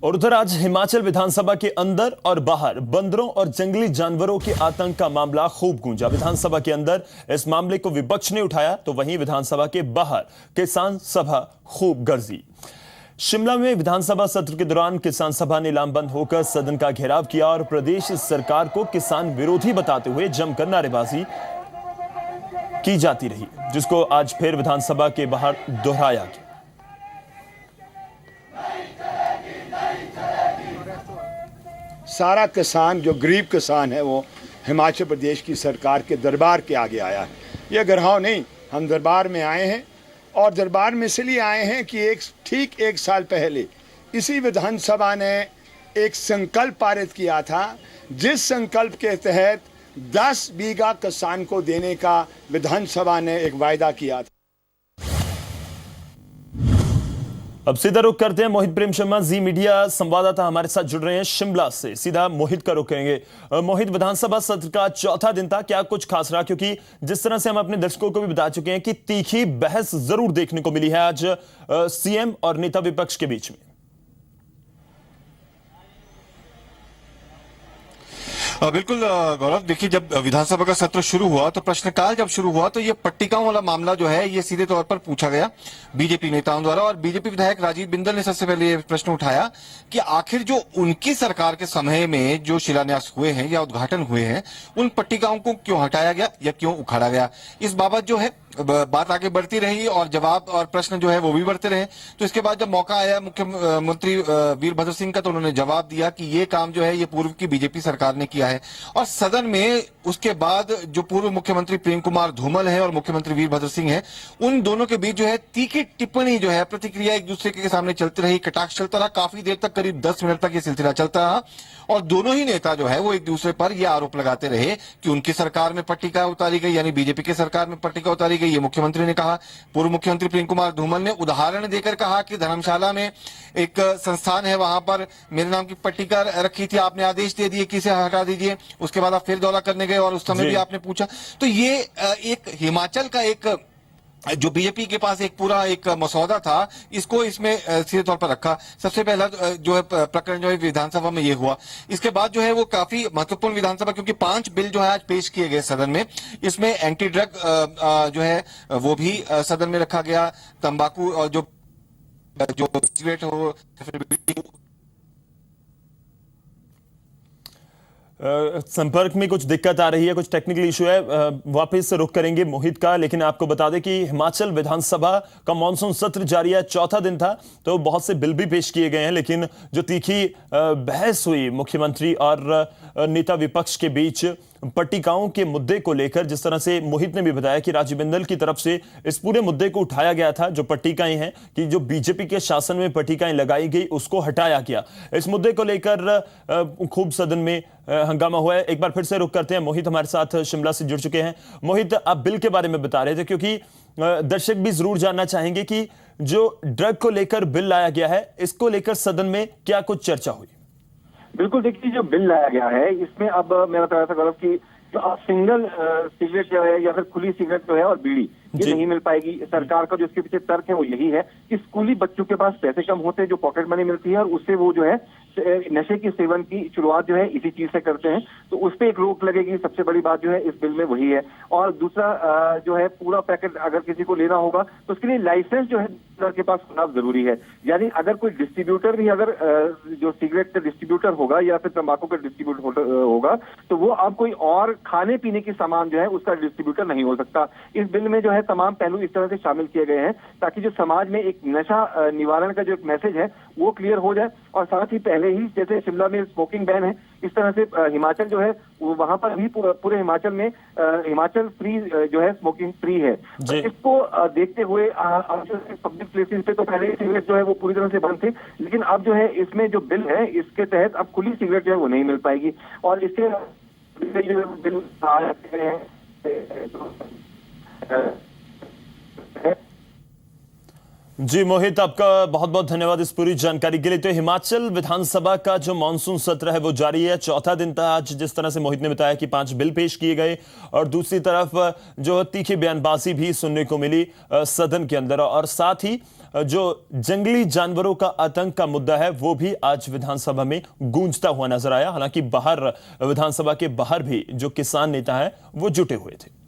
और उधर आज हिमाचल विधानसभा के अंदर और बाहर बंदरों और जंगली जानवरों के आतंक का मामला खूब गूंजा। विधानसभा के अंदर इस मामले को विपक्ष ने उठाया तो वहीं विधानसभा के बाहर किसान सभा खूब गरजी। शिमला में विधानसभा सत्र के दौरान किसान सभा ने लामबंद होकर सदन का घेराव किया और प्रदेश सरकार को किसान विरोधी बताते हुए जमकर नारेबाजी की जाती रही, जिसको आज फिर विधानसभा के बाहर दोहराया गया। सारा किसान जो गरीब किसान है वो हिमाचल प्रदेश की सरकार के दरबार के आगे आया है। ये गरहाव नहीं, हम दरबार में आए हैं और दरबार में इसलिए आए हैं कि ठीक एक साल पहले इसी विधानसभा ने एक संकल्प पारित किया था, जिस संकल्प के तहत 10 बीघा किसान को देने का विधानसभा ने एक वायदा किया था। अब सीधा रुख करते हैं मोहित प्रेम शर्मा, जी मीडिया संवाददाता हमारे साथ जुड़ रहे हैं शिमला से। सीधा मोहित का रुख करेंगे। मोहित, विधानसभा सत्र का चौथा दिन था, क्या कुछ खास रहा? क्योंकि जिस तरह से हम अपने दर्शकों को भी बता चुके हैं कि तीखी बहस जरूर देखने को मिली है आज सीएम और नेता विपक्ष के बीच में। बिल्कुल गौरव, देखिए जब विधानसभा का सत्र शुरू हुआ तो प्रश्नकाल जब शुरू हुआ तो ये पट्टिकाओं वाला मामला जो है ये सीधे तौर पर पूछा गया बीजेपी नेताओं द्वारा। और बीजेपी विधायक राजीव बिंदल ने सबसे पहले ये प्रश्न उठाया कि आखिर जो उनकी सरकार के समय में जो शिलान्यास हुए हैं या उद्घाटन हुए हैं उन पट्टिकाओं को क्यों हटाया गया या क्यों उखाड़ा गया। इस बाबत जो है बात आगे बढ़ती रही और जवाब और प्रश्न जो है वो भी बढ़ते रहे। तो इसके बाद जब मौका आया मुख्यमंत्री वीरभद्र सिंह का तो उन्होंने जवाब दिया कि ये काम जो है ये पूर्व की बीजेपी सरकार ने किया है। और सदन में उसके बाद जो पूर्व मुख्यमंत्री प्रेम कुमार धूमल है और मुख्यमंत्री वीरभद्र सिंह है, उन दोनों के बीच जो है तीखी टिप्पणी जो है प्रतिक्रिया एक दूसरे के सामने चलती रही, कटाक्ष चलता रहा। काफी देर तक, करीब 10 मिनट तक ये सिलसिला चलता रहा और दोनों ही नेता जो है वो एक दूसरे पर यह आरोप लगाते रहे कि उनकी सरकार में पट्टिका उतारी गई, यानी बीजेपी की सरकार में पट्टिका उतारी गई। ये मुख्यमंत्री ने कहा। पूर्व मुख्यमंत्री प्रेम कुमार धूमल ने उदाहरण देकर कहा कि धर्मशाला में एक संस्थान है, वहां पर मेरे नाम की पट्टिका रखी थी, आपने आदेश दे दिए कि इसे हटा दीजिए। उसके बाद आप फिर दौरा करने गए और उस समय भी आपने पूछा। तो ये एक हिमाचल का एक जो बीजेपी के पास एक पूरा एक मसौदा था, इसको इसमें सीधे तौर पर रखा। सबसे पहला जो है प्रकरण जो है विधानसभा में ये हुआ। इसके बाद जो है वो काफी महत्वपूर्ण विधानसभा, क्योंकि 5 बिल जो है आज पेश किए गए सदन में। इसमें एंटी ड्रग जो है वो भी सदन में रखा गया। तंबाकू और जो सिगरेट हो, संपर्क में कुछ दिक्कत आ रही है, कुछ टेक्निकल इशू है, वापस से रुख करेंगे मोहित का। लेकिन आपको बता दें कि हिमाचल विधानसभा का मॉनसून सत्र जारी है, चौथा दिन था, तो बहुत से बिल भी पेश किए गए हैं। लेकिन जो तीखी बहस हुई मुख्यमंत्री और नेता विपक्ष के बीच पट्टिकाओं के मुद्दे को लेकर, जिस तरह से मोहित ने भी बताया कि राजीव बिंदल की तरफ से इस पूरे मुद्दे को उठाया गया था, जो पट्टिकाएं हैं कि जो बीजेपी के शासन में पट्टिकाएं लगाई गई उसको हटाया गया। इस मुद्दे को लेकर खूब सदन में हंगामा हुआ है। एक बार फिर से रुख करते हैं, मोहित हमारे साथ शिमला से जुड़ चुके हैं। मोहित, आप बिल के बारे में बता रहे थे, क्योंकि दर्शक भी जरूर जानना चाहेंगे कि जो ड्रग को लेकर बिल लाया गया है, इसको लेकर सदन में क्या कुछ चर्चा हुई? बिल्कुल, देखिए जो बिल लाया गया है इसमें अब मैं बता रहा था गौरव की जो अब सिंगल सिगरेट जो है या फिर खुली सिगरेट जो है और बीड़ी ये नहीं मिल पाएगी। सरकार का जो इसके पीछे तर्क है वो यही है कि स्कूली बच्चों के पास पैसे कम होते हैं, जो पॉकेट मनी मिलती है और उससे वो जो है नशे के सेवन की शुरुआत जो है इसी चीज से करते हैं, तो उस पर एक रोक लगेगी। सबसे बड़ी बात जो है इस बिल में वही है। और दूसरा जो है पूरा पैकेट अगर किसी को लेना होगा तो उसके लिए लाइसेंस जो है के पास होना जरूरी है। यानी अगर कोई डिस्ट्रीब्यूटर भी अगर जो सिगरेट का डिस्ट्रीब्यूटर होगा या फिर तंबाकू का डिस्ट्रीब्यूटर होगा तो वो अब कोई और खाने पीने की सामान जो है उसका डिस्ट्रीब्यूटर नहीं हो सकता। इस बिल में जो है तमाम पहलू इस तरह से शामिल किए गए हैं ताकि जो समाज में एक नशा निवारण का जो एक मैसेज है वो क्लियर हो जाए। और साथ ही पहले ही जैसे शिमला में स्मोकिंग बैन है, इस तरह से हिमाचल जो है वहां पर भी पूरे हिमाचल में हिमाचल फ्री जो है स्मोकिंग फ्री है। तो इसको देखते हुए पब्लिक प्लेसेस पे तो पहले सिगरेट जो है वो पूरी तरह से बंद थे, लेकिन अब जो है इसमें जो बिल है इसके तहत अब खुली सिगरेट जो है वो नहीं मिल पाएगी। और इसके बिल आ जाते हैं। जी मोहित, आपका बहुत बहुत धन्यवाद इस पूरी जानकारी के लिए। तो हिमाचल विधानसभा का जो मानसून सत्र है वो जारी है, चौथा दिन था आज। जिस तरह से मोहित ने बताया कि 5 बिल पेश किए गए और दूसरी तरफ जो तीखी बयानबाजी भी सुनने को मिली सदन के अंदर, और साथ ही जो जंगली जानवरों का आतंक का मुद्दा है वो भी आज विधानसभा में गूंजता हुआ नजर आया। हालांकि बाहर विधानसभा के बाहर भी जो किसान नेता है वो जुटे हुए थे।